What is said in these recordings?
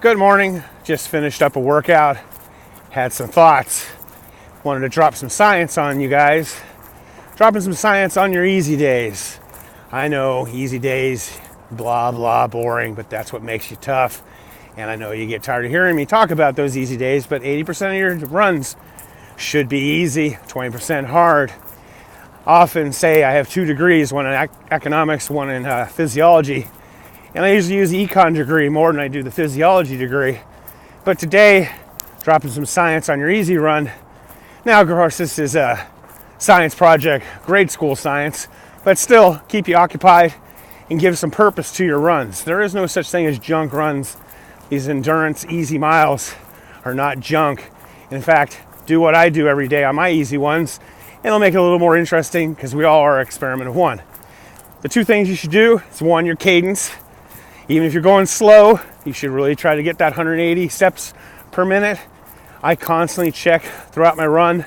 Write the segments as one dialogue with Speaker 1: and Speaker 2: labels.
Speaker 1: Good morning. Just finished up a workout. Had some thoughts. Wanted to drop some science on you guys. Dropping some science on your easy days. I know easy days, blah, blah, boring, but that's what makes you tough. And I know you get tired of hearing me talk about those easy days, but 80% of your runs should be easy, 20% hard. Often say I have 2 degrees, one in economics, one in physiology. And I usually use the econ degree more than I do the physiology degree. But today, dropping some science on your easy run. Now, of course, this is a science project, grade school science, but still keep you occupied and give some purpose to your runs. There is no such thing as junk runs. These endurance easy miles are not junk. In fact, do what I do every day on my easy ones, and it'll make it a little more interesting because we all are an experiment of one. The 2 things you should do is 1, your cadence. Even if you're going slow, you should really try to get that 180 steps per minute. I constantly check throughout my run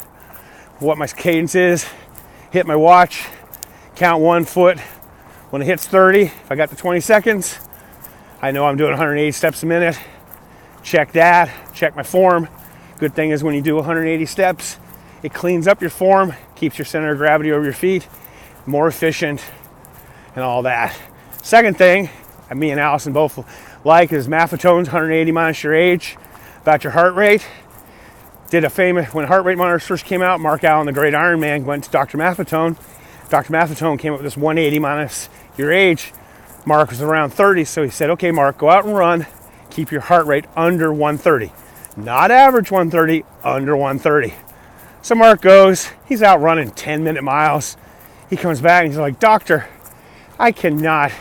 Speaker 1: what my cadence is, hit my watch, count 1 foot. When it hits 30, if I got to 20 seconds, I know I'm doing 180 steps a minute. Check that, check my form. Good thing is when you do 180 steps, it cleans up your form, keeps your center of gravity over your feet, more efficient, and all that. Second thing, me and Allison both like is Maffetones, 180 minus your age, about your heart rate. Did a famous, when heart rate monitors first came out, Mark Allen, the great Ironman, went to Dr. Maffetone. Dr. Maffetone came up with this 180 minus your age. Mark was around 30, so he said, okay, Mark, go out and run, keep your heart rate under 130. Not average 130, under 130. So Mark goes, he's out running 10-minute miles. He comes back and he's like, doctor, I cannot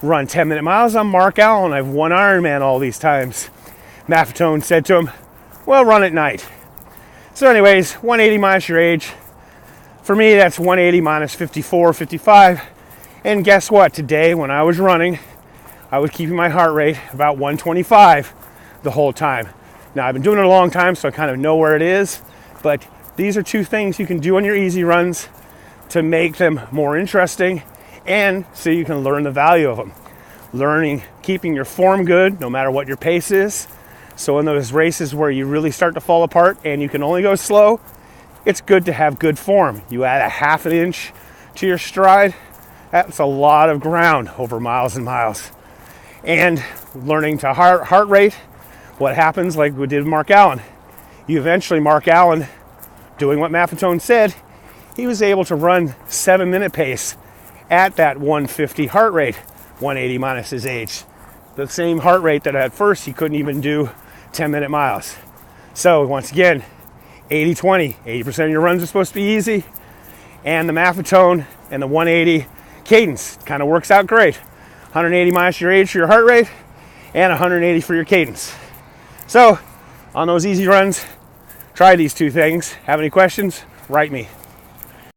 Speaker 1: run 10-minute miles. I'm Mark Allen. I've won Ironman all these times. Maffetone said to him, well, run at night. So anyways, 180 minus your age. For me, that's 180 minus 54, 55. And guess what? Today, when I was running, I was keeping my heart rate about 125 the whole time. Now, I've been doing it a long time, so I kind of know where it is. But these are 2 things you can do on your easy runs to make them more interesting and so you can learn the value of them. Keeping your form good, no matter what your pace is. So in those races where you really start to fall apart and you can only go slow, it's good to have good form. You add a half an inch to your stride, that's a lot of ground over miles and miles. And learning to heart rate, what happens like we did with Mark Allen. You eventually, Mark Allen, doing what Maffetone said, he was able to run 7-minute pace at that 150 heart rate, 180 minus his age. The same heart rate that at first he couldn't even do 10-minute miles. So once again, 80-20, 80% of your runs are supposed to be easy, and the Maffetone and the 180 cadence kind of works out great. 180 minus your age for your heart rate, and 180 for your cadence. So on those easy runs, try these 2 things. Have any questions? Write me.